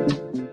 To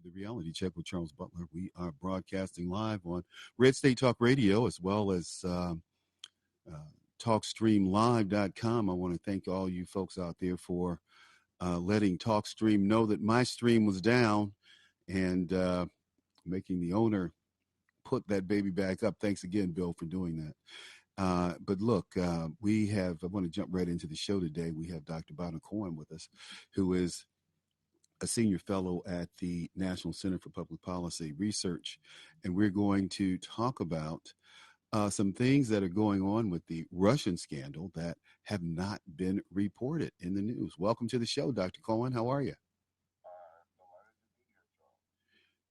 the Reality Check with Charles Butler. We are broadcasting live on Red State Talk Radio as well as TalkStreamLive.com. I want to thank all you folks out there for letting TalkStream know that my stream was down and making the owner put that baby back up. Thanks again, Bill, for doing that. But look, I want to jump right into the show today. We have Dr. Cohen with us, who is a senior fellow at the National Center for Public Policy Research. And we're going to talk about some things that are going on with the Russian scandal that have not been reported in the news. Welcome to the show, Dr. Cohen. How are you?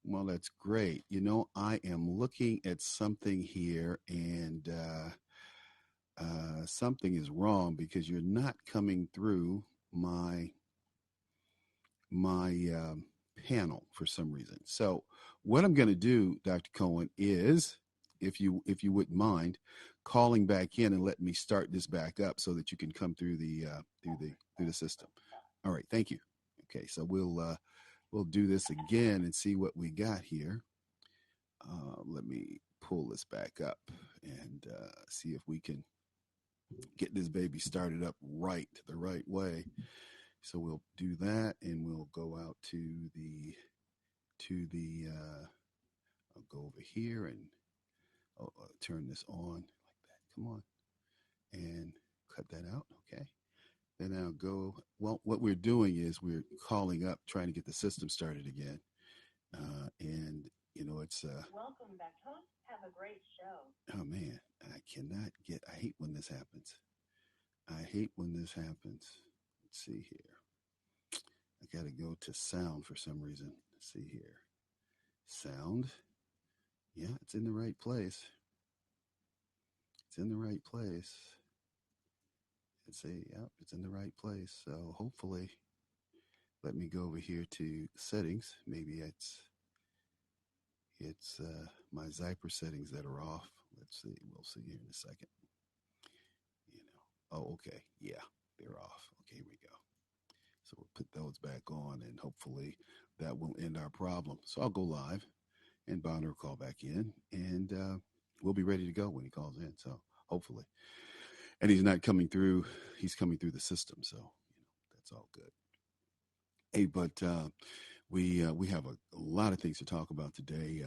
Well, that's great. You know, I am looking at something here, and something is wrong because you're not coming through my panel for some reason. So what I'm going to do, Dr. Cohen, is if you wouldn't mind calling back in and let me start this back up so that you can come through the system. All right, thank you. Okay, so we'll do this again and see what we got here. Let me pull this back up and see if we can get this baby started up the right way. So we'll do that, and we'll go out to the I'll go over here and turn this on like that. Come on, and cut that out. Okay. Then I'll go. Well, what we're doing is we're calling up, trying to get the system started again. And you know, it's welcome back, host. Have a great show. Oh man, I hate when this happens. Let's see here. I got to go to sound for some reason. Let's see here. Sound. Yeah, it's in the right place. It's in the right place. It's in the right place. So hopefully, let me go over here to settings. Maybe it's my Zyper settings that are off. Let's see. We'll see here in a second. You know. Oh, okay. Yeah, they're off. Okay, here we go. So we'll put those back on, and hopefully that will end our problem. So I'll go live, and Bonner will call back in, and we'll be ready to go when he calls in. So hopefully, and he's not coming through. He's coming through the system, so that's all good. Hey, but we have a lot of things to talk about today.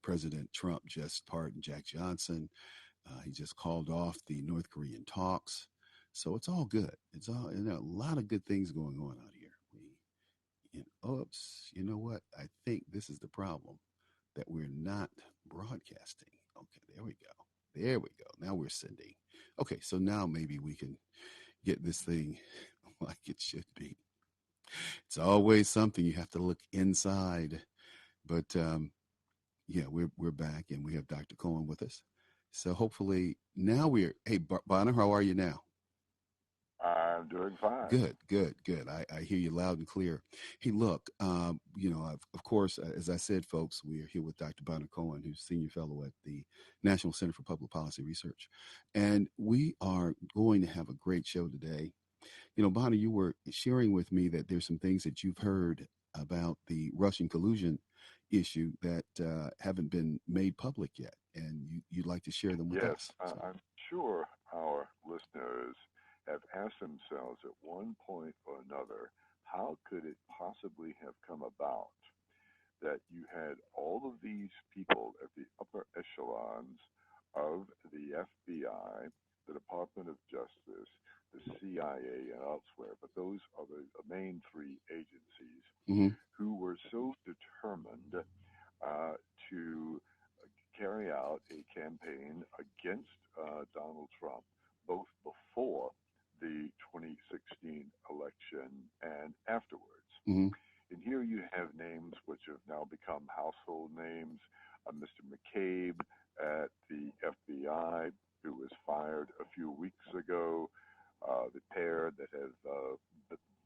President Trump just pardoned Jack Johnson. He just called off the North Korean talks. So it's all good. There are a lot of good things going on out here. Oops, you know what? I think this is the problem, that we're not broadcasting. Okay, there we go. Now we're sending. Okay, so now maybe we can get this thing like it should be. It's always something you have to look inside. But yeah, we're back, and we have Dr. Cohen with us. So hopefully now hey, Bonner, how are you now? I'm doing fine. Good. I hear you loud and clear. Hey, look, of course, as I said, folks, we are here with Dr. Bonner Cohen, who's senior fellow at the National Center for Public Policy Research. And we are going to have a great show today. You know, Bonner, you were sharing with me that there's some things that you've heard about the Russian collusion issue that haven't been made public yet, and you'd like to share them with us. Yes, I'm sure our listeners have asked themselves at one point or another, how could it possibly have come about that you had all of these people at the upper echelons of the FBI, the Department of Justice, the CIA, and elsewhere, but those are the main three agencies Mm-hmm. who were so determined to carry out a campaign against Donald Trump, both before the 2016 election and afterwards. Mm-hmm. And here you have names which have now become household names. Mr. McCabe at the FBI, who was fired a few weeks ago. The pair that have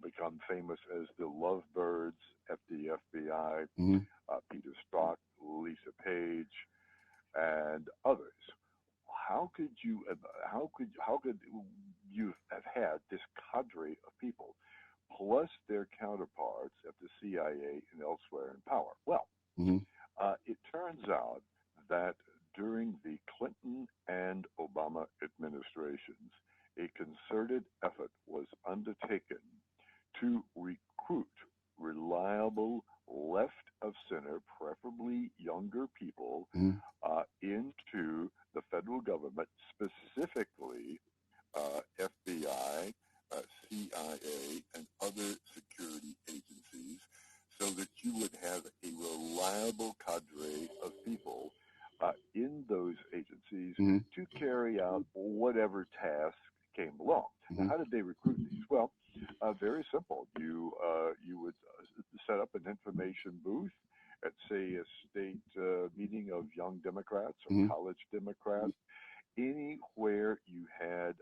become famous as the Lovebirds at the FBI, Mm-hmm. Peter Strzok, Lisa Page, and others. How could you have had this cadre of people, plus their counterparts at the CIA and elsewhere in power? Well, Mm-hmm. it turns out that during the Clinton and Obama administrations, a concerted effort was undertaken to recruit reliable left of center, preferably younger people, Mm-hmm. into the federal government, specifically FBI, CIA, and other security agencies, so that you would have a reliable cadre of people in those agencies Mm-hmm. to carry out whatever task came along. Mm-hmm. Now, how did they recruit these? Well, very simple. You would set up an information booth at, say, a state meeting of young Democrats or Mm-hmm. college Democrats, anywhere you had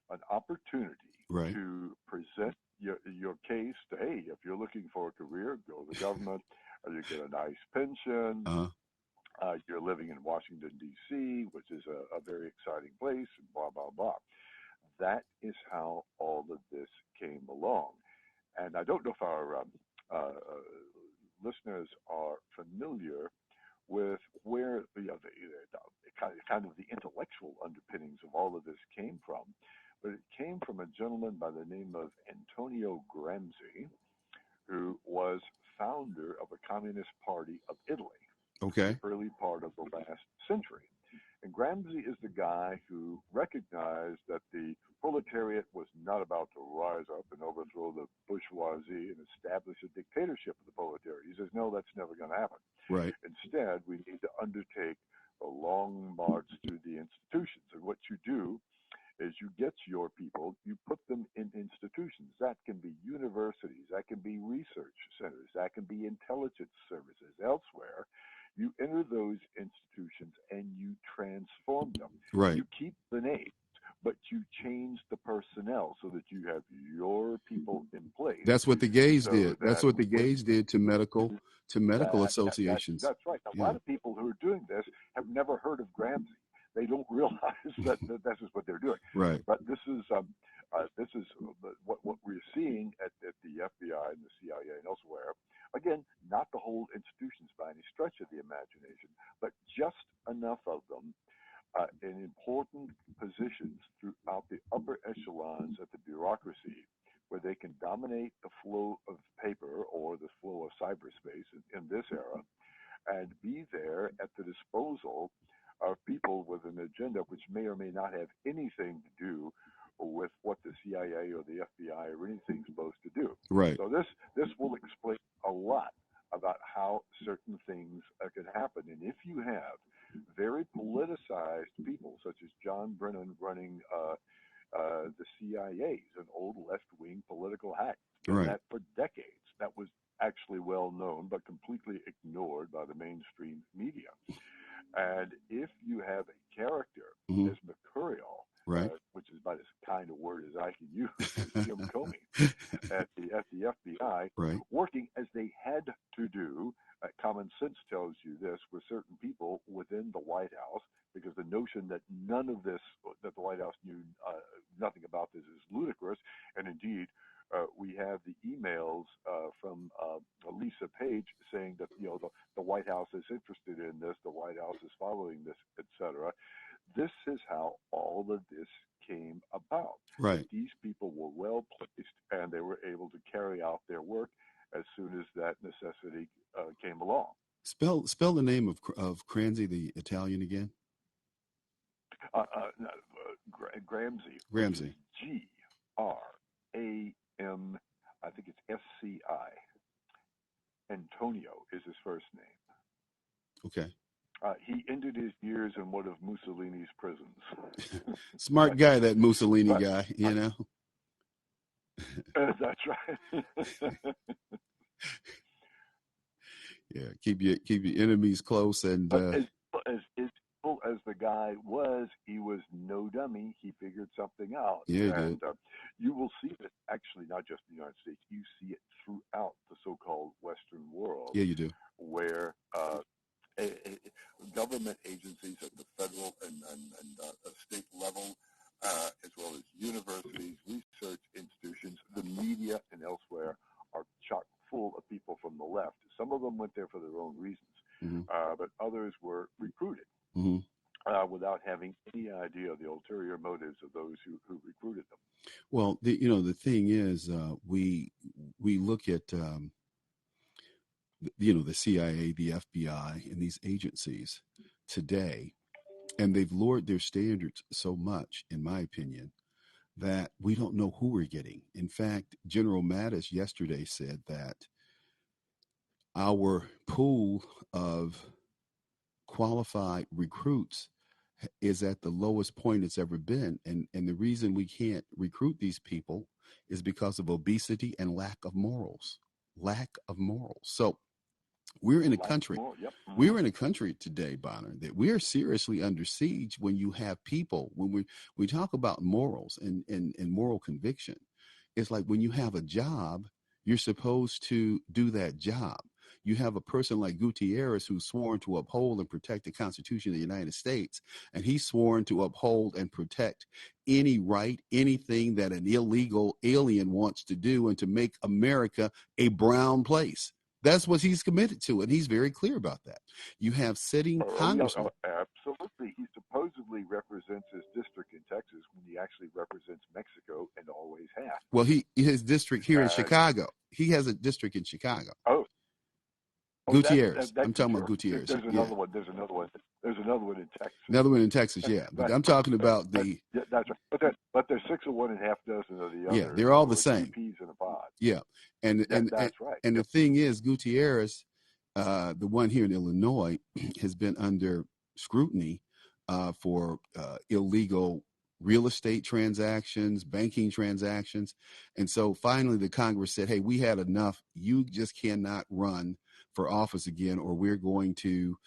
an opportunity Right. to present your case to, hey, if you're looking for a career, go to the government, or you get a nice pension. Uh-huh. You're living in Washington, D.C., which is a very exciting place, and blah, blah, blah. That is how all of this came along. And I don't know if our listeners are familiar with where the kind of the intellectual underpinnings of all of this came from. But it came from a gentleman by the name of Antonio Gramsci, who was founder of a communist party of Italy, Okay. early part of the last century. And Gramsci is the guy who recognized that the proletariat was not about to rise up and overthrow the bourgeoisie and establish a dictatorship of the proletariat. He says, no, that's never going to happen. Right. Instead, we need to undertake a long march through the institutions. And what you do is you get your people, you put them in institutions. That can be universities, that can be research centers, that can be intelligence services elsewhere. You enter those institutions and you transform them. Right. You keep the names, but you change the personnel so that you have your people in place. That's what the gays So did. That's that what the gays did to medical associations. That's right. Now, a lot of people who are doing this have never heard of Gramsci. They don't realize that this is what they're doing. Right. But this is what we're seeing at the FBI and the CIA and elsewhere. Again, not the whole institutions by any stretch of the imagination, but just enough of them in important positions throughout the upper echelons of the bureaucracy, where they can dominate the flow of paper or the flow of cyberspace in this era, and be there at the disposal of people with an agenda which may or may not have anything to do with what the CIA or the FBI or anything's supposed to do. Right. So this will explain a lot about how certain things can happen. And if you have very politicized people such as John Brennan running the CIA, an old left-wing political hack, done Right. that for decades. That was actually well known, but completely ignored by the mainstream media. And if you have a character Mm-hmm. as mercurial, Right. which is about as kind of word as I can use, as Jim Comey at the FBI, Right. working as they had to do. Common sense tells you this with certain people within the White House, because the notion that none of this, that the White House knew nothing about this, is ludicrous. And indeed, we have the emails from Lisa Page saying that the White House is interested in this, the White House is following this, etc. This is how all of this came about. Right. These people were well and they were able to carry out their work as soon as that necessity came along. Spell the name of Cranzi, the Italian, again. Gramsci. Gramsci. G-R-A-M. I think it's S-C-I. Antonio is his first name. Okay. He ended his years in one of Mussolini's prisons. Smart guy, that Mussolini guy, you know. That's right. Yeah, keep your enemies close, and but as evil as the guy was, he was no dummy. He figured something out. Yeah, and you will see this actually not just in the United States. You see it throughout the so-called Western world. Yeah, you do. Where government agencies at the federal and state level, as well as universities, research institutions, the media, and elsewhere, are chock full of people from the left. Some of them went there for their own reasons, but others were recruited without having any idea of the ulterior motives of those who recruited them. Well, the thing is, we look at the CIA, the FBI, and these agencies today, and they've lowered their standards so much, in my opinion, that we don't know who we're getting. In fact, General Mattis yesterday said that our pool of qualified recruits is at the lowest point it's ever been. And the reason we can't recruit these people is because of obesity and lack of morals. So we're in a country. We're in a country today, Bonner, that we are seriously under siege when you have people, when we talk about morals and moral conviction. It's like when you have a job, you're supposed to do that job. You have a person like Gutierrez who's sworn to uphold and protect the Constitution of the United States, and he's sworn to uphold and protect any right, anything that an illegal alien wants to do, and to make America a brown place. That's what he's committed to, and he's very clear about that. You have sitting congressmen. Absolutely. He supposedly represents his district in Texas when he actually represents Mexico and always has. Well, his district here in Chicago. He has a district in Chicago. Gutierrez. I'm talking about Gutierrez. There's another one. There's another one in Texas. Another one in Texas, yeah. But I'm talking about the. That's right. But there's 6 of one and half dozen of the other. Yeah, they're all the same. Peas in a pod. Yeah, and that's right. And the thing is, Gutierrez, the one here in Illinois, has been under scrutiny for illegal real estate transactions, banking transactions, and so finally the Congress said, "Hey, we had enough. You just cannot run for office again, or we're going to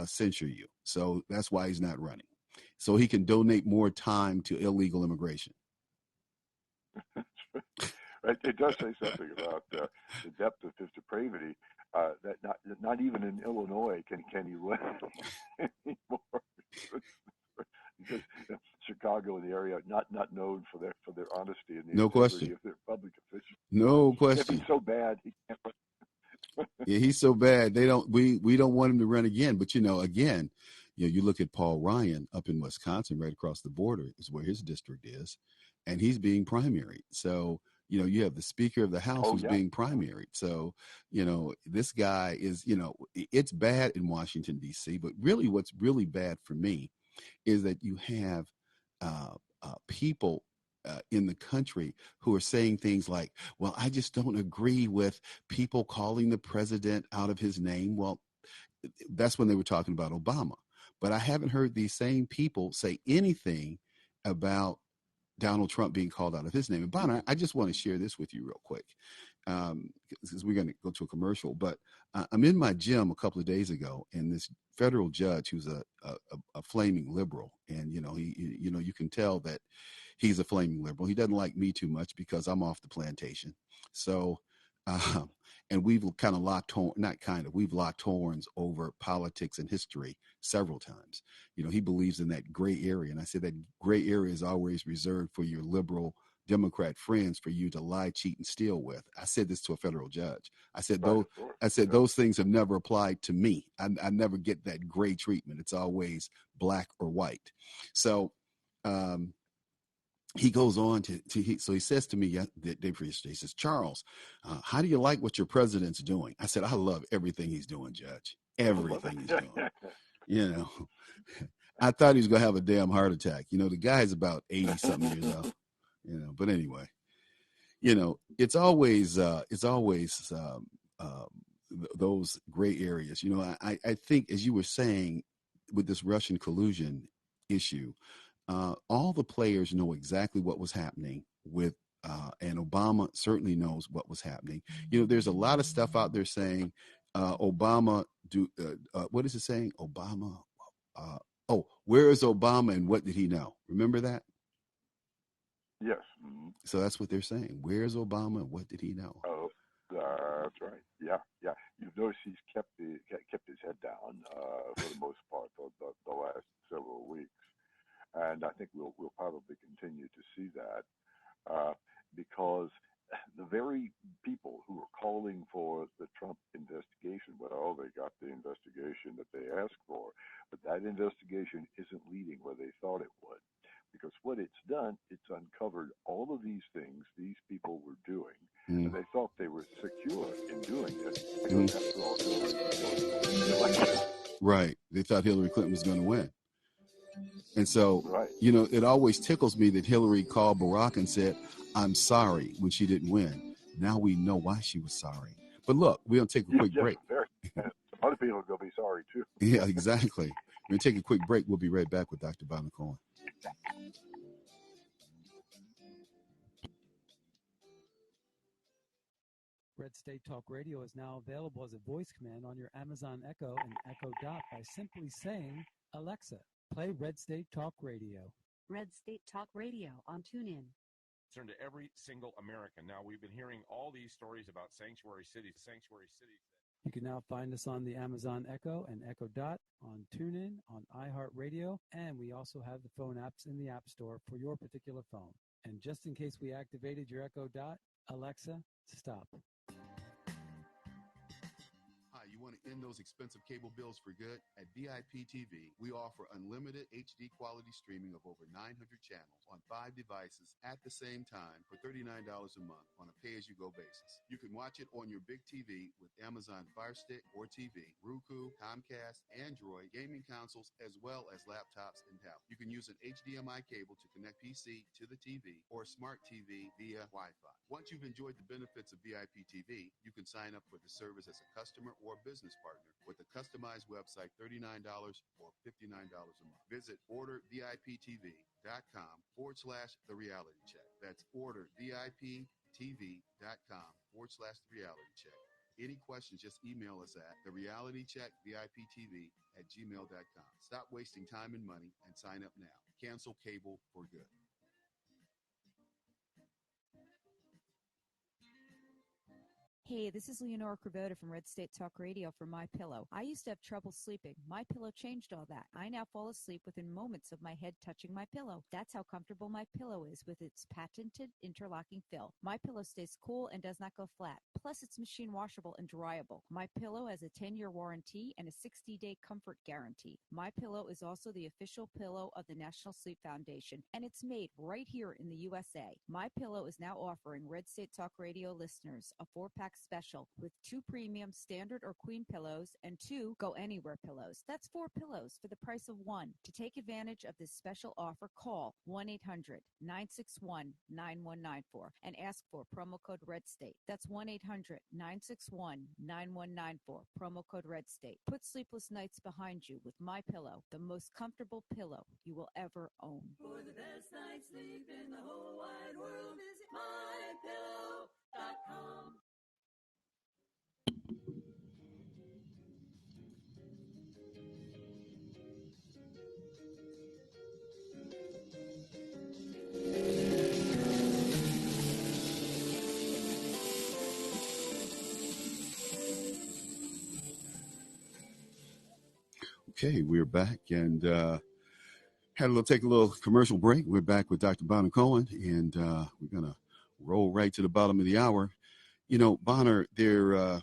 censure you." So that's why he's not running, so he can donate more time to illegal immigration. It does say something about the depth of his depravity. That not even in Illinois can he run anymore. Because Chicago and the area not known for their honesty and the integrity of their public officials. No question. If he's so bad, he can't run. Yeah, he's so bad. We don't want him to run again. But again, you look at Paul Ryan up in Wisconsin, right across the border is where his district is, and he's being primaried. So you have the Speaker of the House who's being primaried. So this guy is it's bad in Washington D.C. But really, what's really bad for me is that you have people in the country who are saying things like, well, I just don't agree with people calling the president out of his name. Well, that's when they were talking about Obama. But I haven't heard these same people say anything about Donald Trump being called out of his name. And Bonner, I just want to share this with you real quick, because we're going to go to a commercial. But I'm in my gym a couple of days ago, and this federal judge who's a flaming liberal, and you can tell that he's a flaming liberal. He doesn't like me too much because I'm off the plantation. So, and we've kind of we've locked horns over politics and history several times. He believes in that gray area. And I said that gray area is always reserved for your liberal Democrat friends for you to lie, cheat, and steal with. I said this to a federal judge. I said, those things have never applied to me. I never get that gray treatment. It's always black or white. So, he goes on so he says to me the day before yesterday, he says, Charles, how do you like what your president's doing? I said, I love everything he's doing, Judge. Everything he's doing. You know, I thought he was going to have a damn heart attack. You know, the guy's about 80 something years old, you know, but anyway, you know, it's always those gray areas. You know, I think, as you were saying, with this Russian collusion issue, all the players know exactly what was happening with, and Obama certainly knows what was happening. You know, there's a lot of stuff out there saying Obama what is it saying? Obama. Where is Obama and what did he know? Remember that? Yes. Mm-hmm. So that's what they're saying. Where's Obama and what did he know? Oh, that's right. Yeah. You've noticed he's kept his head down for the most part for the last several weeks. And I think we'll probably continue to see that because the very people who are calling for the Trump investigation, well, they got the investigation that they asked for, but that investigation isn't leading where they thought it would. Because what it's done, it's uncovered all of these things these people were doing, and they thought they were secure in doing it because after all, Hillary was the election. Right. They thought Hillary Clinton was going to win. And so, right. You know, it always tickles me that Hillary called Barack and said, I'm sorry, when she didn't win. Now we know why she was sorry. But look, we're going to take a quick break. Some other people are going to be sorry, too. Yeah, exactly. We're going to take a quick break. We'll be right back with Dr. Bonner Cohen. Red State Talk Radio is now available as a voice command on your Amazon Echo and Echo Dot by simply saying, Alexa, play Red State Talk Radio. Red State Talk Radio on TuneIn. Turn to every single American. Now, we've been hearing all these stories about sanctuary cities. You can now find us on the Amazon Echo and Echo Dot, on TuneIn, on iHeartRadio, and we also have the phone apps in the App Store for your particular phone. And just in case we activated your Echo Dot, Alexa, stop. You want to end those expensive cable bills for good? At VIP TV, we offer unlimited HD quality streaming of over 900 channels on 5 devices at the same time for $39 a month on a pay-as-you-go basis. You can watch it on your big TV with Amazon Fire Stick or TV, Roku, Comcast, Android, gaming consoles, as well as laptops and tablets. You can use an HDMI cable to connect PC to the TV or smart TV via Wi-Fi. Once you've enjoyed the benefits of VIP TV, you can sign up for the service as a customer or business partner with a customized website, $39 or $59 a month. Visit orderviptv.com/the reality check. That's orderviptv.com/the reality check. Any questions, just email us at therealitycheckviptv@gmail.com. Stop wasting time and money and sign up now. Cancel cable for good. Hey, this is Leonora Cravota from Red State Talk Radio for MyPillow. I used to have trouble sleeping. MyPillow changed all that. I now fall asleep within moments of my head touching my pillow. That's how comfortable MyPillow is with its patented interlocking fill. MyPillow stays cool and does not go flat. Plus, it's machine washable and dryable. MyPillow has a 10-year warranty and a 60-day comfort guarantee. MyPillow is also the official pillow of the National Sleep Foundation, and it's made right here in the USA. MyPillow is now offering Red State Talk Radio listeners a 4-pack special with 2 premium standard or queen pillows and 2 go anywhere pillows. That's 4 pillows for the price of 1. To take advantage of this special offer, call 1-800-961-9194 and ask for promo code RedState. That's 1-800-961-9194, promo code RedState. Put sleepless nights behind you with MyPillow, the most comfortable pillow you will ever own. For the best night's sleep in the whole wide world, visit mypillow.com. Okay, we're back and take a little commercial break. We're back with Dr. Bonner Cohen, and we're going to roll right to the bottom of the hour. You know, Bonner, Barack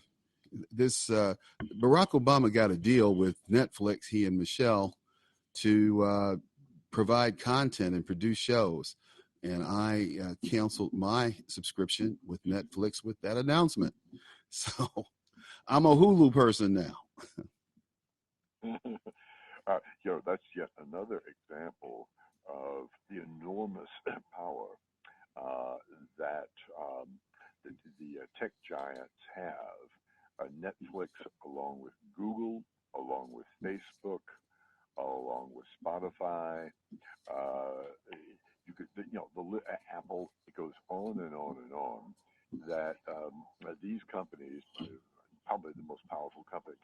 Obama got a deal with Netflix, he and Michelle, to provide content and produce shows. and I canceled my subscription with Netflix with that announcement. So I'm a Hulu person now. That's yet another example of the enormous power that the tech giants have. Netflix, along with Google, along with Facebook, along with Spotify, you could, Apple. It goes on and on and on. That these companies, probably the most powerful company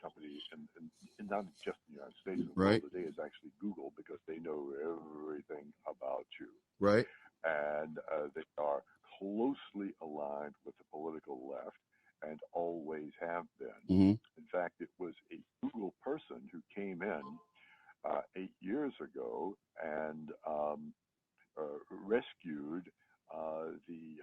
in not just the United States and the Right. world today is actually Google, because they know everything about you. Right. And they are closely aligned with the political left and always have been. Mm-hmm. In fact, it was a Google person who came in 8 years ago and rescued the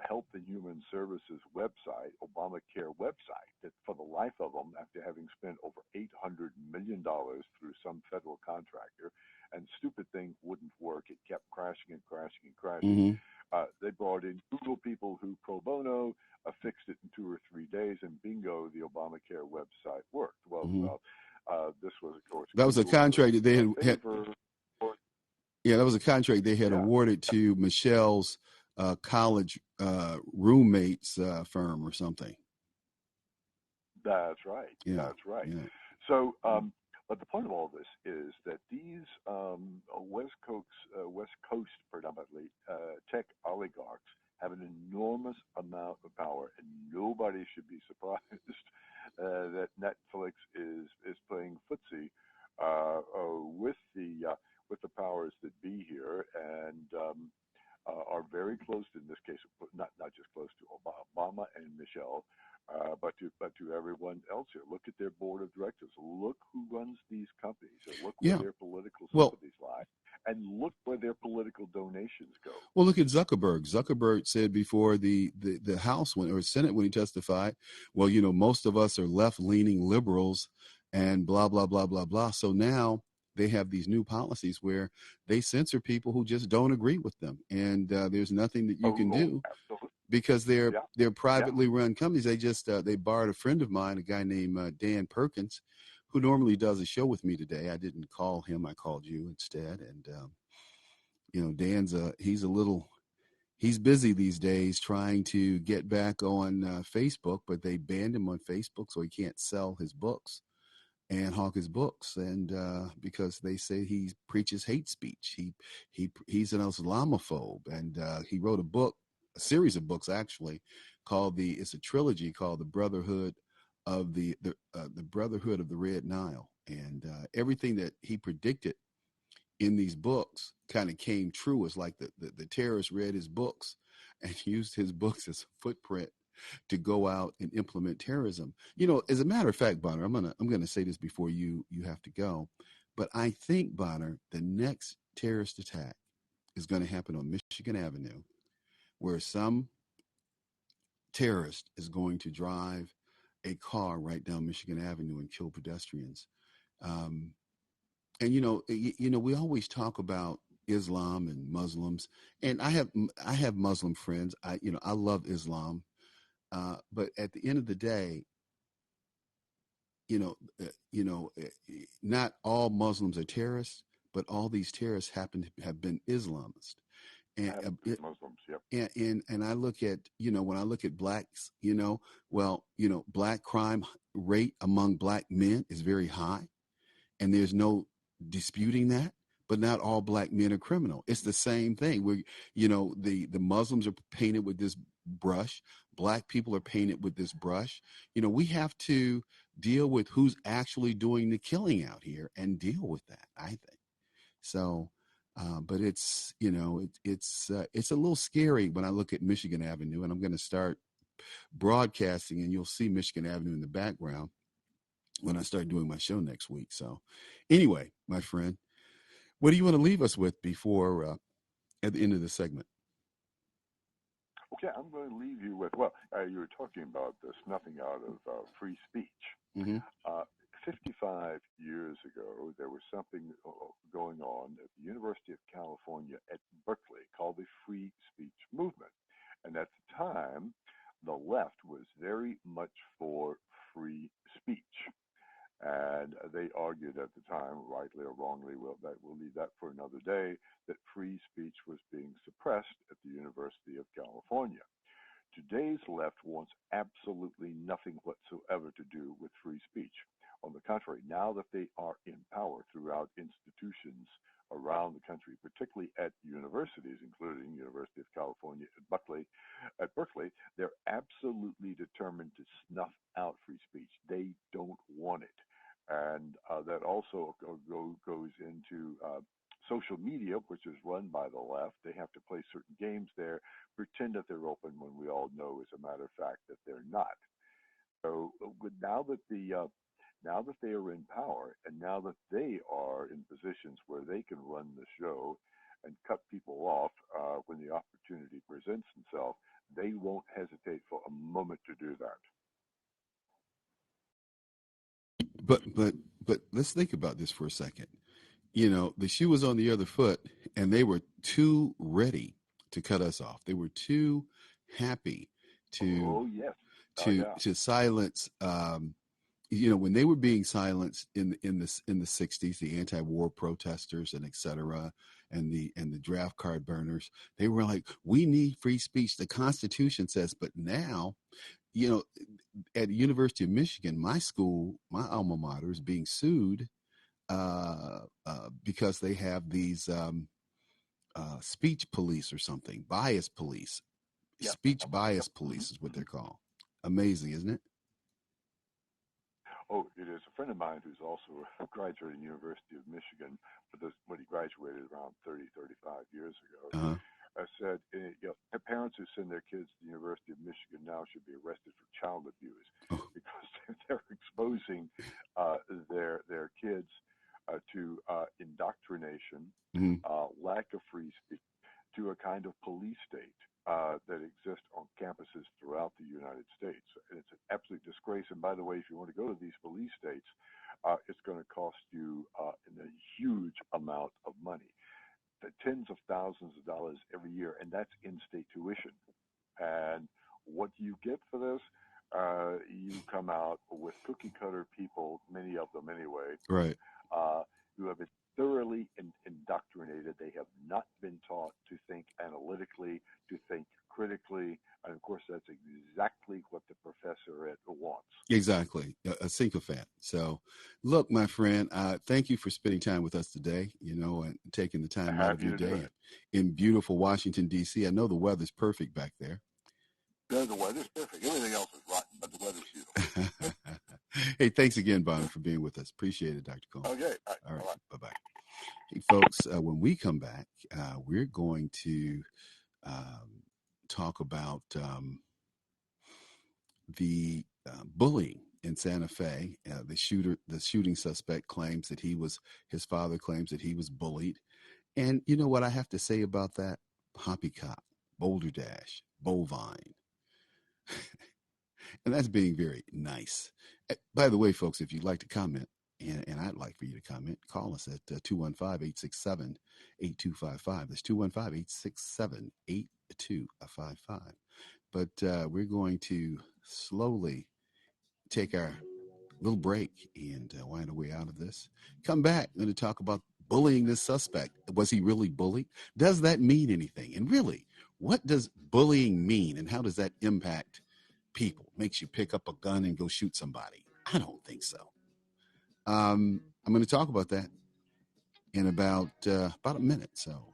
Health and Human Services website, Obamacare website, that for the life of them, after having spent over $800 million through some federal contractor, and stupid thing wouldn't work. It kept crashing and crashing and crashing. Mm-hmm. They brought in Google people who pro bono fixed it in 2 or 3 days, and bingo, the Obamacare website worked. Well, Mm-hmm. this was, of course, that was a contract that they had. Yeah, that was a contract they had awarded to Michelle's college roommate's firm or something. That's right. Yeah. That's right. Yeah. So, but the point of all this is that these West Coast predominantly tech oligarchs have an enormous amount of power, and nobody should be surprised that Netflix is playing footsie with the powers that be here, and are very close in this case, not just close to Obama and Michelle, but to everyone else here. Look at their board of directors. Look who runs these companies. Look where their political sympathies lie, and look where their political donations go. Well, look at Zuckerberg. Zuckerberg said before the House or Senate when he testified, well, most of us are left-leaning liberals and blah, blah, blah, blah, blah. So now they have these new policies where they censor people who just don't agree with them. And there's nothing that you can do because they're privately run companies. They just they borrowed a friend of mine, a guy named Dan Perkins, who normally does a show with me today. I didn't call him. I called you instead. And, Dan's he's busy these days trying to get back on Facebook, but they banned him on Facebook so he can't sell his books and hawk his books, and because they say he preaches hate speech. He's an Islamophobe, and he wrote a series of books actually, it's a trilogy called The Brotherhood of the Brotherhood of the Red Nile, and everything that he predicted in these books kind of came true. It's like the terrorists read his books and used his books as a footprint to go out and implement terrorism. As a matter of fact, Bonner, I'm gonna say this before you have to go, but I think, Bonner, the next terrorist attack is going to happen on Michigan Avenue, where some terrorist is going to drive a car right down Michigan Avenue and kill pedestrians. And we always talk about Islam and Muslims, and I have Muslim friends. I love Islam. But at the end of the day, not all Muslims are terrorists, but all these terrorists happen to have been Islamists. And Muslims, yep. And I look at, when I look at blacks, black crime rate among black men is very high, and there's no disputing that. But not all black men are criminal. It's the same thing. Where the Muslims are painted with this brush. Black people are painted with this brush. We have to deal with who's actually doing the killing out here and deal with that, I think. So, but it's it's a little scary when I look at Michigan Avenue, and I'm going to start broadcasting, and you'll see Michigan Avenue in the background when I start doing my show next week. So, anyway, my friend, what do you want to leave us with before at the end of the segment? Okay, I'm going to leave you with, you were talking about the snuffing out of free speech. Mm-hmm. 55 years ago, there was something going on at the University of California at Berkeley called the free speech movement. And at the time, the left was very much for free speech. And they argued at the time, rightly or wrongly, we'll leave that for another day, that free speech was being suppressed at the University of California. Today's left wants absolutely nothing whatsoever to do with free speech. On the contrary, now that they are in power throughout institutions around the country, particularly at universities, including University of California at Berkeley, they're absolutely determined to snuff out free speech. They don't want it. And that also goes into social media, which is run by the left. They have to play certain games there, pretend that they're open when we all know, as a matter of fact, that they're not. So now that they are in power, and now that they are in positions where they can run the show and cut people off when the opportunity presents itself, they won't hesitate for a moment to do that. But let's think about this for a second. You know, the shoe was on the other foot, and they were too ready to cut us off. They were too happy to to silence. You know, when they were being silenced in the 60s, the anti-war protesters and et cetera, and the draft card burners, they were like, we need free speech. The Constitution says. But now, you know, at the University of Michigan, my school, my alma mater, is being sued because they have these speech police or something, bias police. Yep. Speech bias police is what they're called. Amazing, isn't it? Oh, it is. A friend of mine who's also a graduate in the University of Michigan, but when he graduated around 30, 35 years ago, said, parents who send their kids to the University of Michigan now should be arrested for child abuse because they're exposing their kids to indoctrination, lack of free speech, to a kind of police state that exists on campuses throughout the United States. And it's an absolute disgrace. And by the way, if you want to go to these police states, it's going to cost you a huge amount of money, tens of thousands of dollars every year, and that's in-state tuition. And what do you get for this? You come out with cookie-cutter people, many of them anyway, right? Who have been thoroughly indoctrinated. They have not been taught to think analytically, to think critically, and of course, that's exactly what the professor wants. Exactly, a sycophant. So, look, my friend, thank you for spending time with us today. You know, and taking the time out of your day in beautiful Washington D.C. I know the weather's perfect back there. No, the weather's perfect. Everything else is rotten, but the weather's beautiful. Hey, thanks again, Bonner, for being with us. Appreciate it, Dr. Cohen. Okay. All right. Bye-bye. Hey, folks, when we come back, we're going to talk about the bullying in Santa Fe. The shooting suspect claims that his father claims that he was bullied. And you know what I have to say about that? Poppycock, Boulder Dash, bovine. And that's being very nice. By the way, folks, if you'd like to comment, and I'd like for you to comment, call us at 215-867-8255. That's 215-867-8255. But we're going to slowly take our little break and wind our way out of this. Come back. I'm going to talk about bullying this suspect. Was he really bullied? Does that mean anything? And really, what does bullying mean, and how does that impact people? Makes you pick up a gun and go shoot somebody? I don't think so. I'm going to talk about that in about a minute. So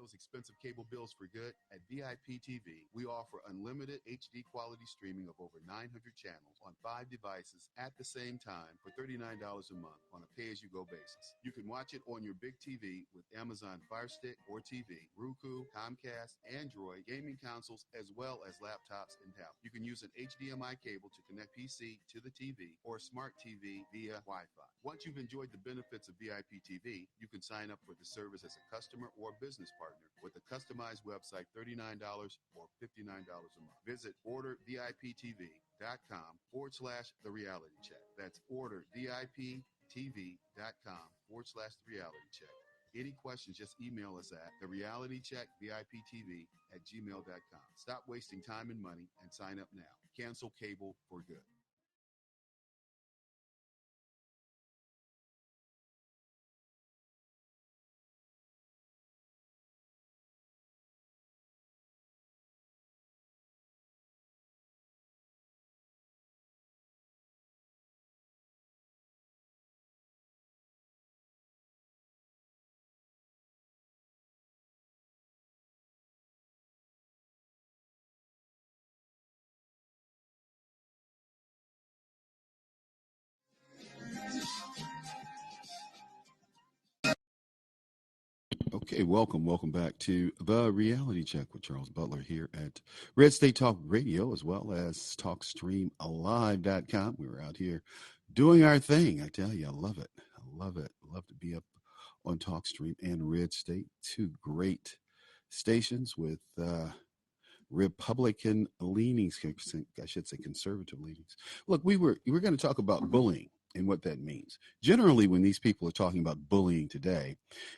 those expensive cable bills for good? At VIP TV, we offer unlimited HD quality streaming of over 900 channels on 5 devices at the same time for $39 a month on a pay-as-you-go basis. You can watch it on your big TV with Amazon Fire Stick or TV, Roku, Comcast, Android, gaming consoles, as well as laptops and tablets. You can use an HDMI cable to connect PC to the TV or smart TV via Wi-Fi. Once you've enjoyed the benefits of VIP TV, you can sign up for the service as a customer or business partner with a customized website, $39 or $59 a month. Visit orderviptv.com/the reality check. That's orderviptv.com/the reality check. Any questions, just email us at therealitycheckviptv@gmail.com. Stop wasting time and money and sign up now. Cancel cable for good. Okay, welcome back to the Reality Check with Charles Butler here at Red State Talk Radio, as well as TalkStreamAlive.com. We were out here doing our thing. I tell you, I love it. I love it. I love to be up on TalkStream and Red State, two great stations with Republican leanings, I should say conservative leanings. Look, we're going to talk about bullying and what that means. Generally, when these people are talking about bullying today,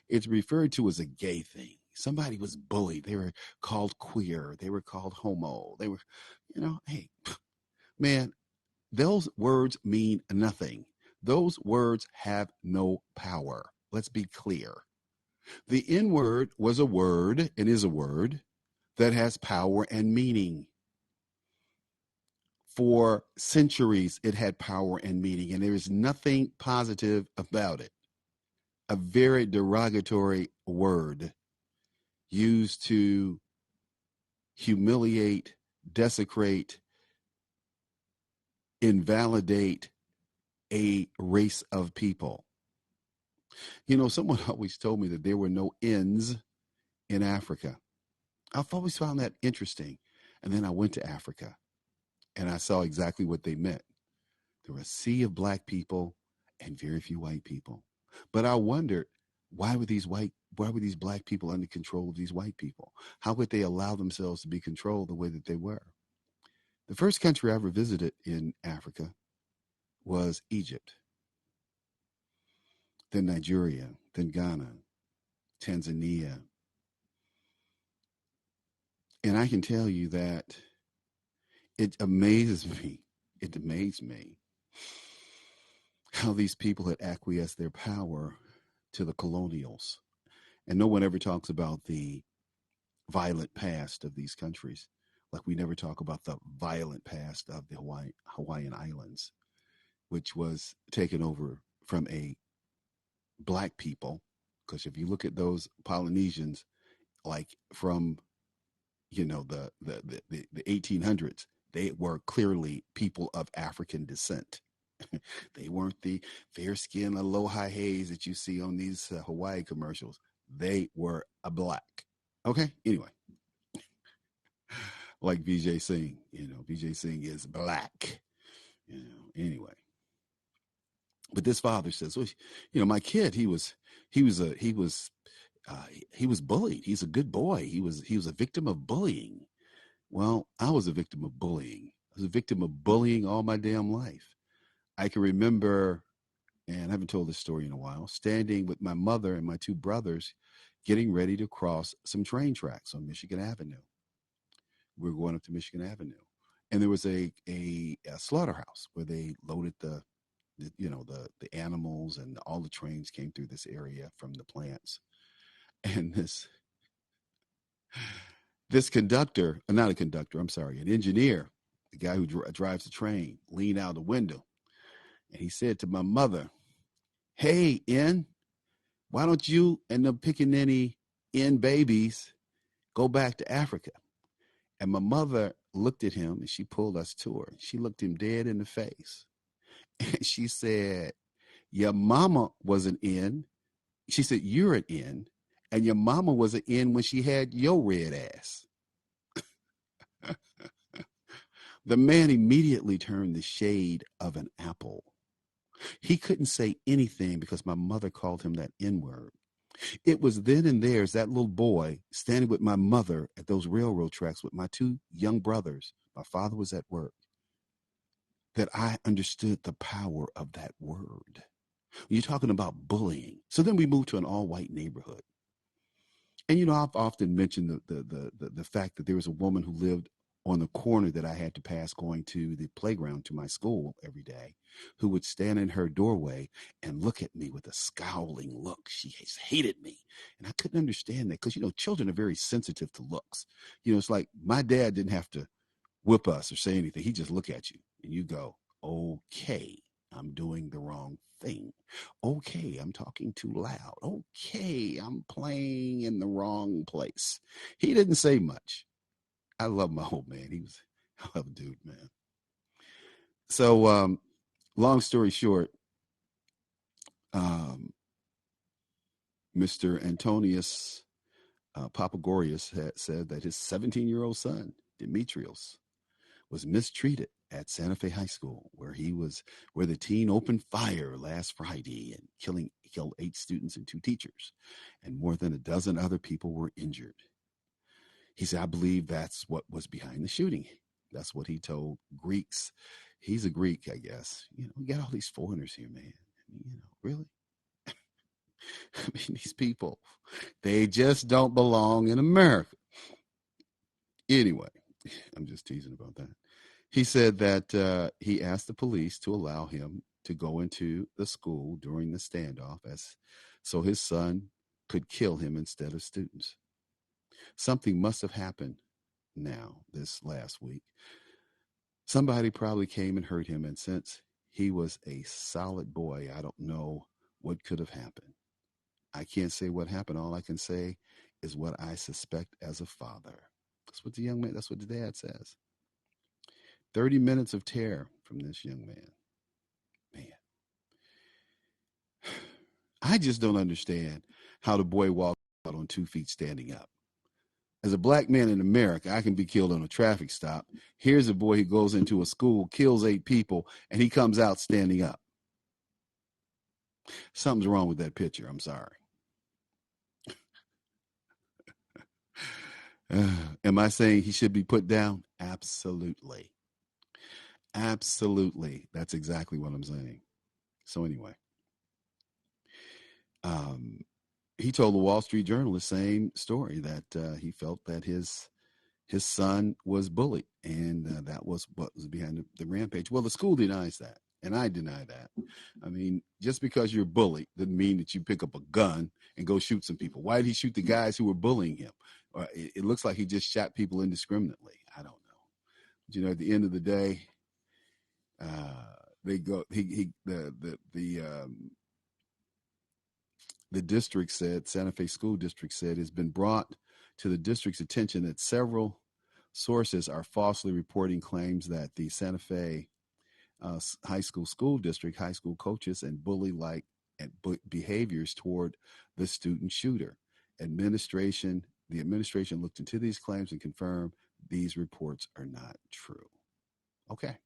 it's referred to as a gay thing. Somebody was bullied. They were called queer. They were called homo. They were, hey, man, those words mean nothing. Those words have no power. Let's be clear. The N word was a word and is a word that has power and meaning. For centuries, it had power and meaning, and there is nothing positive about it. A very derogatory word used to humiliate, desecrate, invalidate a race of people. Someone always told me that there were no N's in Africa. I've always found that interesting. And then I went to Africa and I saw exactly what they meant. There were a sea of black people and very few white people. But I wondered, why were these black people under control of these white people? How could they allow themselves to be controlled the way that they were? The first country I ever visited in Africa was Egypt, then Nigeria, then Ghana, Tanzania. And I can tell you that it amazes me. It amazed me how these people had acquiesced their power to the colonials. And no one ever talks about the violent past of these countries. Like we never talk about the violent past of the Hawaiian Islands, which was taken over from a black people. Because if you look at those Polynesians, like from, the 1800s, they were clearly people of African descent. They weren't the fair-skinned aloha haze that you see on these Hawaii commercials. They were a black. Okay, anyway. Like Vijay Singh, Vijay Singh is black, anyway. But this father says, well, my kid, he was bullied. He's a good boy. He was a victim of bullying. Well, I was a victim of bullying. I was a victim of bullying all my damn life. I can remember, and I haven't told this story in a while, standing with my mother and my two brothers getting ready to cross some train tracks on Michigan Avenue. We were going up to Michigan Avenue. And there was a slaughterhouse where they loaded the animals, and all the trains came through this area from the plants. And this conductor, not a conductor, I'm sorry, an engineer, the guy who drives the train, leaned out the window. And he said to my mother, "Hey, N, why don't you and the pickaninny in babies go back to Africa. And my mother looked at him and she pulled us to her. She looked him dead in the face. And she said, your mama was an N. She said, you're an N. And your mama was an N when she had your red ass. The man immediately turned the shade of an apple. He couldn't say anything because my mother called him that N-word. It was then and there as that little boy standing with my mother at those railroad tracks with my two young brothers, my father was at work, that I understood the power of that word. You're talking about bullying. So then we moved to an all-white neighborhood. And, you know, I've often mentioned the fact that there was a woman who lived on the corner that I had to pass going to the playground to my school every day, who would stand in her doorway and look at me with a scowling look. She hated me. And I couldn't understand that because, you know, children are very sensitive to looks. You know, it's like my dad didn't have to whip us or say anything. He just look at you and you go, okay, I'm doing the wrong thing. Okay, I'm talking too loud. Okay, I'm playing in the wrong place. He didn't say much. I love my old man. I love a dude, man. So, long story short, Mr. Antonius Papagorius had said that his 17-year-old son, Demetrios, was mistreated at Santa Fe High School, where the teen opened fire last Friday and killed 8 students and 2 teachers, and more than a dozen other people were injured. He said, I believe that's what was behind the shooting. That's what he told Greeks. He's a Greek, I guess. You know, we got all these foreigners here, man. You know, really? I mean, these people, they just don't belong in America. Anyway, I'm just teasing about that. He said that he asked the police to allow him to go into the school during the standoff so his son could kill him instead of students. Something must have happened now this last week. Somebody probably came and hurt him, and since he was a solid boy, I don't know what could have happened. I can't say what happened. All I can say is what I suspect as a father. That's what the dad says. 30 minutes of terror from this young man. Man. I just don't understand how the boy walked out on 2 feet standing up. As a black man in America, I can be killed on a traffic stop. Here's a boy who goes into a school, kills 8 people, and he comes out standing up. Something's wrong with that picture. I'm sorry. Am I saying he should be put down? Absolutely. Absolutely. That's exactly what I'm saying. So anyway, he told the Wall Street Journal the same story, that he felt that his son was bullied, and that was what was behind the rampage. Well, the school denies that, and I deny that. I mean, just because you're bullied doesn't mean that you pick up a gun and go shoot some people. Why did he shoot the guys who were bullying him? It looks like he just shot people indiscriminately. I don't know. But, you know, at the end of the day, the district said, Santa Fe School District said, it's been brought to the district's attention that several sources are falsely reporting claims that the Santa Fe high school district, high school coaches, and bully-like behaviors toward the student shooter. The administration looked into these claims and confirmed these reports are not true. Okay.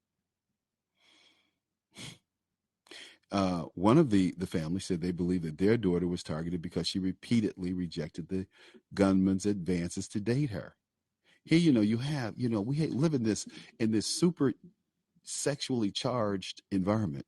One of the family said they believe that their daughter was targeted because she repeatedly rejected the gunman's advances to date her. Here, we live in this super sexually charged environment,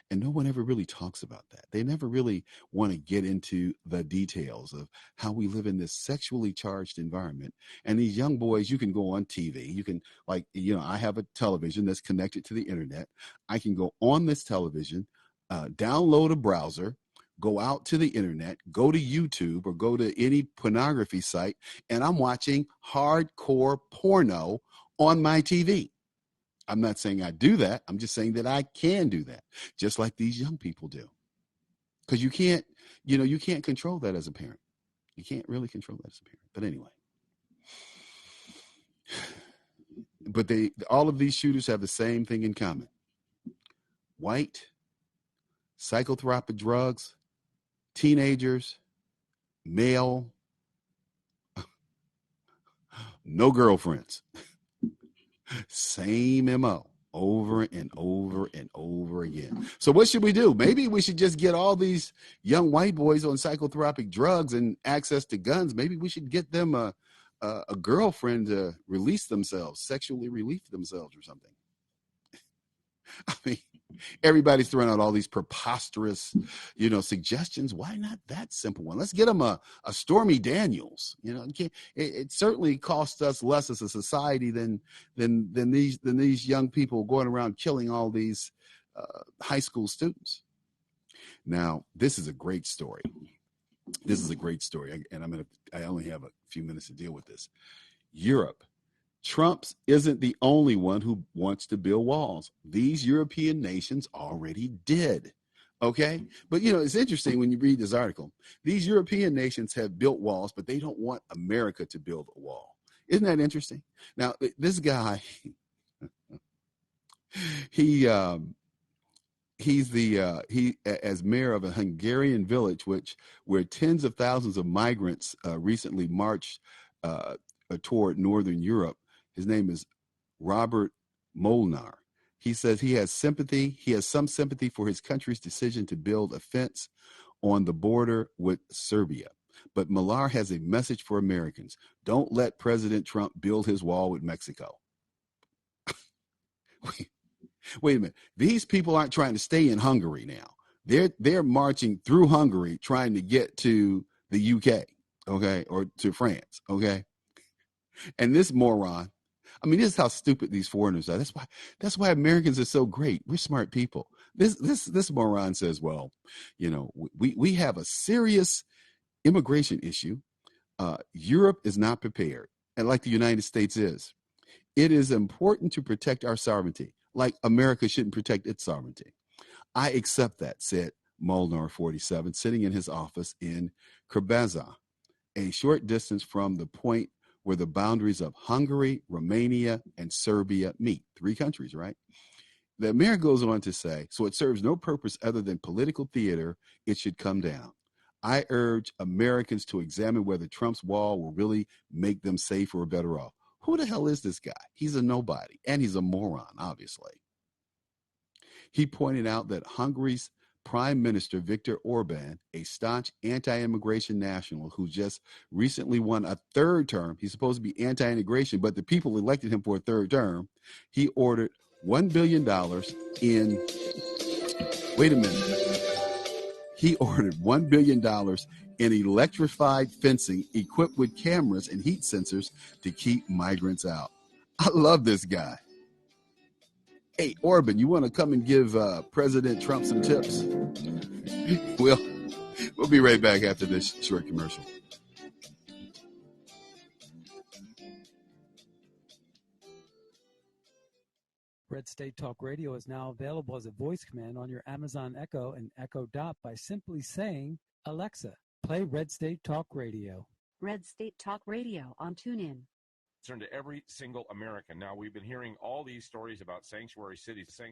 and no one ever really talks about that. They never really want to get into the details of how we live in this sexually charged environment. And these young boys, you can go on TV. You can, I have a television that's connected to the internet. I can go on this television, download a browser, go out to the internet, go to YouTube or go to any pornography site, and I'm watching hardcore porno on my TV. I'm not saying I do that. I'm just saying that I can do that, just like these young people do. Because you can't control that as a parent. You can't really control that as a parent. But anyway. But all of these shooters have the same thing in common. White, psychotropic drugs, teenagers, male, no girlfriends. Same MO over and over and over again. So what should we do? Maybe we should just get all these young white boys on psychotropic drugs and access to guns. Maybe we should get them a girlfriend to release themselves, sexually relieve themselves or something. I mean, everybody's throwing out all these preposterous, suggestions. Why not that simple one? Let's get them a Stormy Daniels. It certainly costs us less as a society than these young people going around killing all these high school students. Now, this is a great story. And I only have a few minutes to deal with this. Europe. Trump isn't the only one who wants to build walls. These European nations already did. Okay. But, it's interesting when you read this article. These European nations have built walls, but they don't want America to build a wall. Isn't that interesting? Now, this guy, he's as mayor of a Hungarian village, where tens of thousands of migrants recently marched toward Northern Europe. His name is Robert Molnar. He says he has some sympathy for his country's decision to build a fence on the border with Serbia. But Molnar has a message for Americans. Don't let President Trump build his wall with Mexico. Wait a minute. These people aren't trying to stay in Hungary now. They're marching through Hungary trying to get to the UK, okay, or to France, okay? And this moron, this is how stupid these foreigners are. That's why Americans are so great. We're smart people. This moron says, well, we have a serious immigration issue. Europe is not prepared, and like the United States is. It is important to protect our sovereignty, like America shouldn't protect its sovereignty. I accept that, said Molnar, 47, sitting in his office in Krbaza, a short distance from the point where the boundaries of Hungary, Romania, and Serbia meet. 3 countries, right? The mayor goes on to say, so it serves no purpose other than political theater. It should come down. I urge Americans to examine whether Trump's wall will really make them safer or better off. Who the hell is this guy? He's a nobody, and he's a moron, obviously. He pointed out that Hungary's Prime Minister Viktor Orban, a staunch anti-immigration national who just recently won a 3rd term, he's supposed to be anti-immigration, but the people elected him for a 3rd term. He ordered $1 billion He ordered $1 billion in electrified fencing equipped with cameras and heat sensors to keep migrants out. I love this guy. Hey, Orban, you want to come and give President Trump some tips? We'll be right back after this short commercial. Red State Talk Radio is now available as a voice command on your Amazon Echo and Echo Dot by simply saying, Alexa, play Red State Talk Radio. Red State Talk Radio on TuneIn. Concern to every single American. Now, we've been hearing all these stories about sanctuary cities that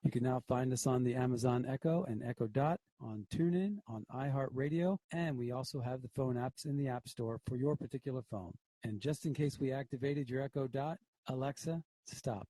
you can now find us on the Amazon Echo and Echo Dot, on TuneIn, on iHeartRadio, and we also have the phone apps in the App Store for your particular phone. And just in case we activated your Echo Dot, Alexa, stop.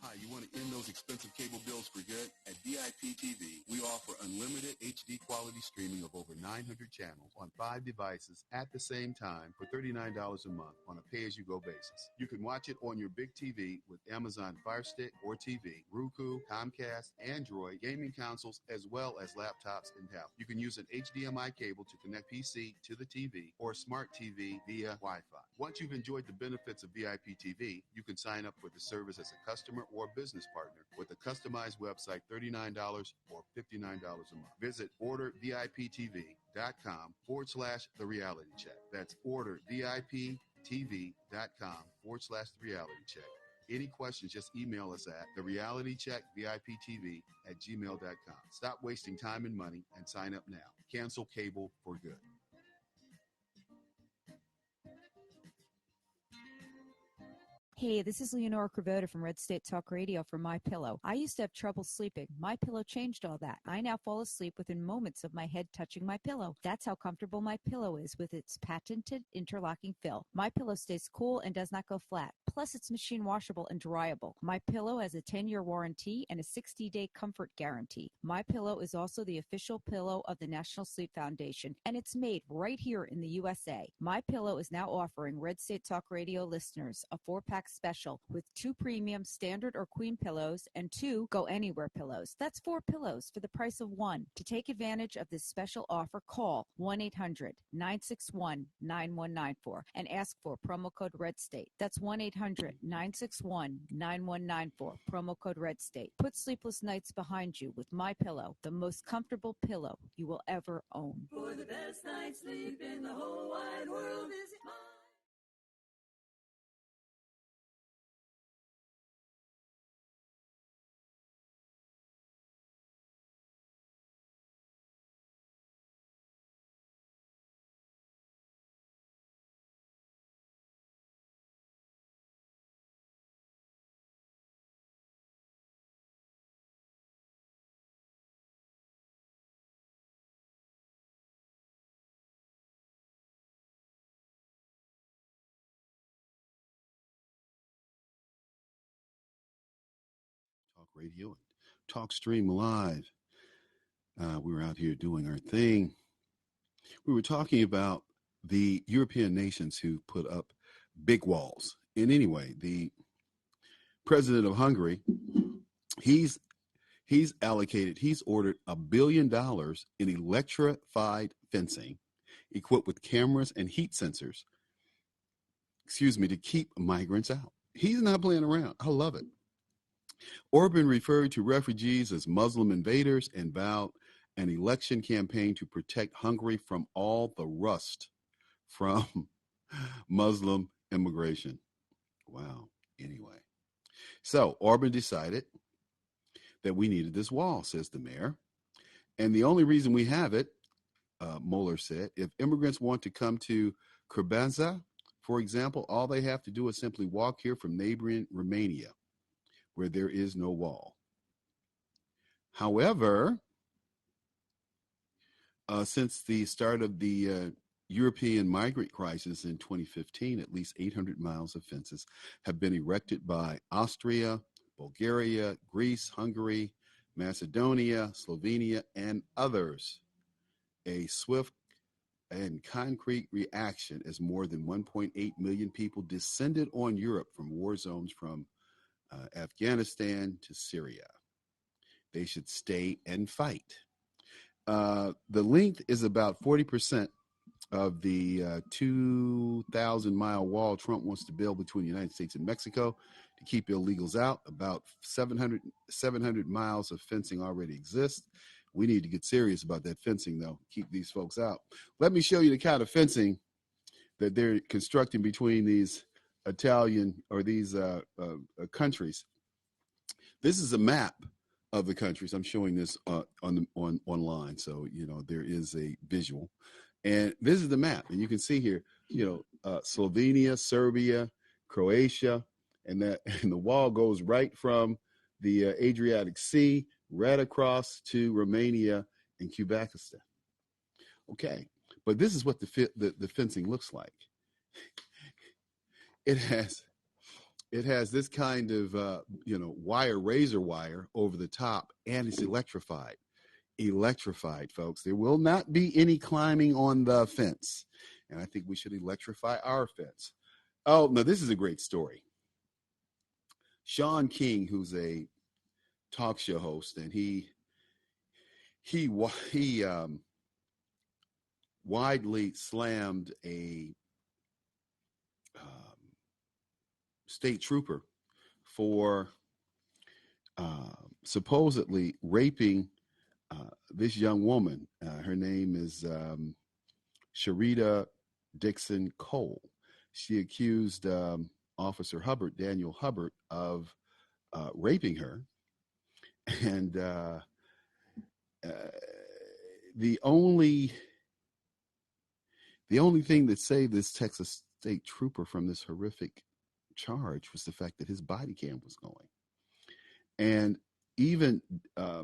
Hi, you want to end those expensive cable bills for good? At VIP TV, we offer unlimited HD quality streaming of over 900 channels on 5 devices at the same time for $39 a month on a pay-as-you-go basis. You can watch it on your big TV with Amazon Fire Stick or TV, Roku, Comcast, Android, gaming consoles, as well as laptops and tablets. You can use an HDMI cable to connect PC to the TV or smart TV via Wi-Fi. Once you've enjoyed the benefits of VIP TV, you can sign up for the service as a customer or business partner with a customized website, $39 or $59 a month. Visit orderviptv.com/The Reality Check. That's orderviptv.com/The Reality Check. Any questions, just email us at therealitycheckviptv@gmail.com. Stop wasting time and money and sign up now. Cancel cable for good. Hey, this is Leonora Cravota from Red State Talk Radio for My Pillow. I used to have trouble sleeping. My Pillow changed all that. I now fall asleep within moments of my head touching my pillow. That's how comfortable My Pillow is with its patented interlocking fill. My Pillow stays cool and does not go flat. Plus, it's machine washable and dryable. My Pillow has a 10-year warranty and a 60-day comfort guarantee. My Pillow is also the official pillow of the National Sleep Foundation, and it's made right here in the USA. My Pillow is now offering Red State Talk Radio listeners a 4-pack special with 2 premium standard or queen pillows and 2 go anywhere pillows. That's 4 pillows for the price of 1. To take advantage of this special offer, call 1-800-961-9194 and ask for promo code Red State. That's 1-800-961-9194, promo code Red State. Put sleepless nights behind you with My Pillow, the most comfortable pillow you will ever own. For the best night's sleep in the whole wide world, visit my Talk Radio and Talk Stream Live. We were out here doing our thing. We were talking about the European nations who put up big walls. And anyway, the president of Hungary, he's ordered $1 billion in electrified fencing equipped with cameras and heat sensors, to keep migrants out. He's not playing around. I love it. Orban referred to refugees as Muslim invaders and vowed an election campaign to protect Hungary from all the rust from Muslim immigration. Wow. Anyway, so Orban decided that we needed this wall, says the mayor. And the only reason we have it, Mueller said, if immigrants want to come to Crbanza, for example, all they have to do is simply walk here from neighboring Romania, where there is no wall. However, since the start of the European migrant crisis in 2015, at least 800 miles of fences have been erected by Austria, Bulgaria, Greece, Hungary, Macedonia, Slovenia, and others. A swift and concrete reaction as more than 1.8 million people descended on Europe from war zones from Afghanistan to Syria. They should stay and fight. The length is about 40% of the 2,000-mile wall Trump wants to build between the United States and Mexico to keep illegals out. About 700 miles of fencing already exists. We need to get serious about that fencing, though. Keep these folks out. Let me show you the kind of fencing that they're constructing between these Italian or these countries. This is a map of the countries. I'm showing this online, so there is a visual, and this is the map. And you can see here, Slovenia, Serbia, Croatia, and the wall goes right from the Adriatic Sea right across to Romania and Kazakhstan. Okay, but this is what the fencing looks like. It has this kind of razor wire over the top, and it's electrified. Electrified, folks. There will not be any climbing on the fence, and I think we should electrify our fence. Oh no, this is a great story. Sean King, who's a talk show host, and he widely slammed a state trooper for supposedly raping this young woman. Her name is Sharita Dixon Cole. She accused Officer Hubbard, Daniel Hubbard, of raping her. And the only thing that saved this Texas state trooper from this horrific charge was the fact that his body cam was going. And even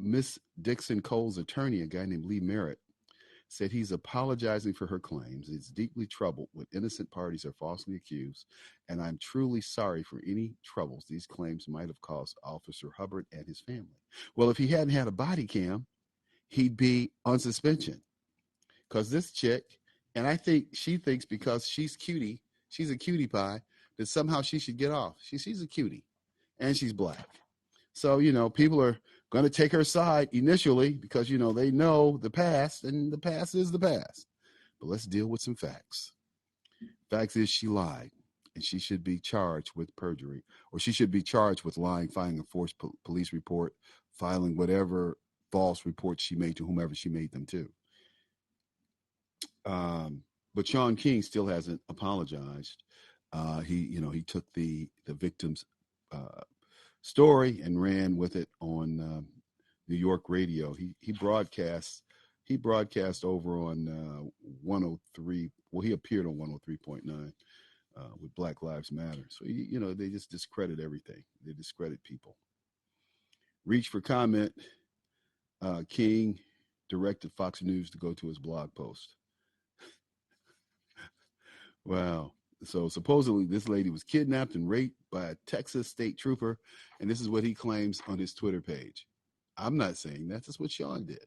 Miss Dixon Cole's attorney, a guy named Lee Merritt, said he's apologizing for her claims. He's deeply troubled when innocent parties are falsely accused, and I'm truly sorry for any troubles these claims might have caused Officer Hubbard and his family. Well, if he hadn't had a body cam, he'd be on suspension. Because this chick, and I think she thinks because she's a cutie pie, that somehow she should get off. She's a cutie, and she's black. So, people are going to take her side initially because, they know the past, and the past is the past. But let's deal with some facts. Facts is she lied, and she should be charged with perjury, or she should be charged with lying, filing a false police report, filing whatever false reports she made to whomever she made them to. But Shaun King still hasn't apologized. He took the victim's story and ran with it on New York radio. He broadcast over on 103. Well, he appeared on 103.9 with Black Lives Matter. So they just discredit everything. They discredit people. Reach for comment. King directed Fox News to go to his blog post. Wow. So supposedly this lady was kidnapped and raped by a Texas state trooper, and this is what he claims on his Twitter page. I'm not saying that. That's what Shaun did.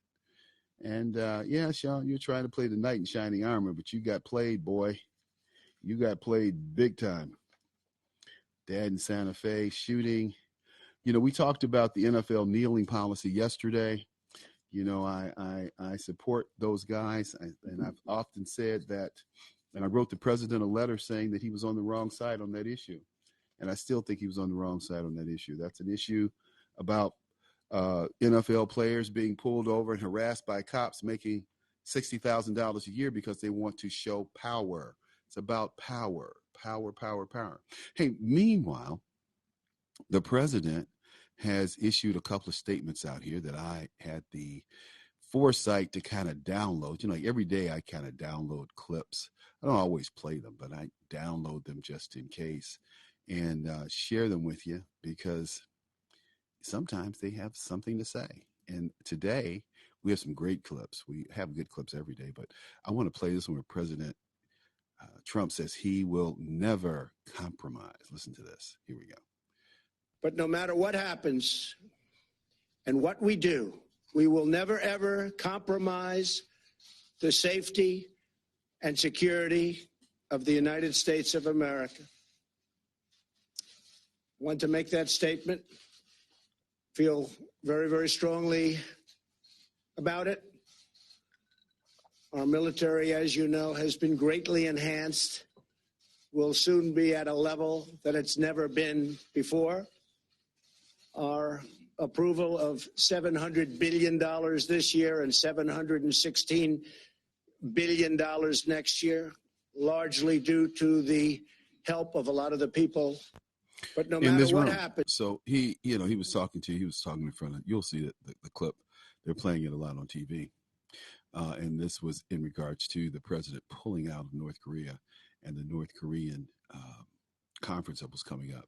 And yeah, Shaun, you're trying to play the knight in shining armor, but you got played, boy. You got played big time. Dad in Santa Fe shooting. We talked about the NFL kneeling policy yesterday. I support those guys, and I've often said that. And I wrote the president a letter saying that he was on the wrong side on that issue. And I still think he was on the wrong side on that issue. That's an issue about NFL players being pulled over and harassed by cops making $60,000 a year because they want to show power. It's about power. Hey, meanwhile, the president has issued a couple of statements out here that I had the foresight to kind of download. Every day I kind of download clips. I don't always play them, but I download them just in case and share them with you because sometimes they have something to say. And today we have some great clips. We have good clips every day, but I want to play this one where President Trump says he will never compromise. Listen to this. Here we go. But no matter what happens and what we do, we will never, ever compromise the safety and security of the United States of America. Want to make that statement. Feel very, very strongly about it. Our military, as you know, has been greatly enhanced. Will soon be at a level that it's never been before. Our approval of $700 billion this year and $716 billion next year, largely due to the help of a lot of the people. But no matter what happens. So he was talking in front of, you'll see the clip. They're playing it a lot on TV. And this was in regards to the president pulling out of North Korea and the North Korean conference that was coming up.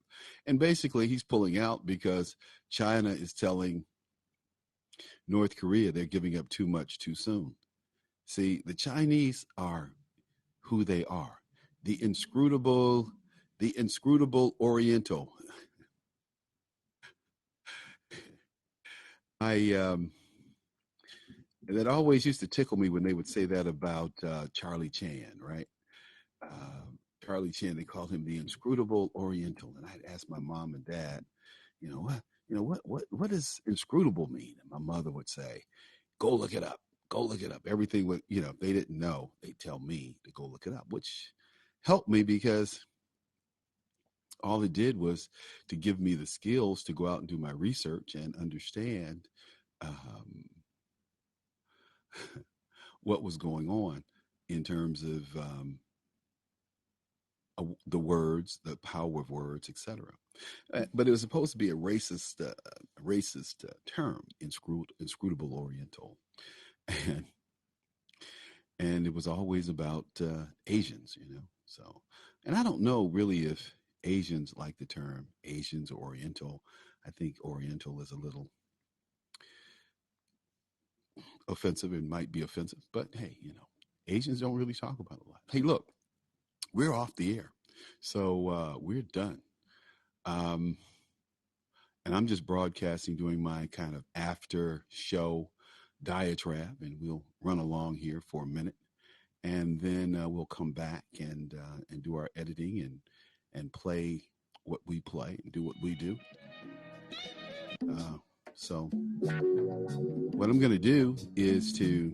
And basically he's pulling out because China is telling North Korea they're giving up too much too soon. See, the Chinese are who they are. The inscrutable Oriental. That always used to tickle me when they would say that about Charlie Chan, right? Charlie Chan, they called him the inscrutable Oriental. And I'd ask my mom and dad, what does inscrutable mean? And my mother would say, go look it up. Go look it up. Everything would, if they didn't know, they'd tell me to go look it up, which helped me because all it did was to give me the skills to go out and do my research and understand what was going on in terms of the words, the power of words, etc. But it was supposed to be a racist term, inscrutable Oriental, and it was always about Asians, So, and I don't know really if Asians like the term Asians or Oriental. I think Oriental is a little offensive. It might be offensive, but hey, Asians don't really talk about it a lot. Hey, look, we're off the air, so we're done. And I'm just broadcasting, doing my kind of after show diatribe, and we'll run along here for a minute, and then we'll come back and do our editing and play what we play and do what we do. So what I'm going to do is to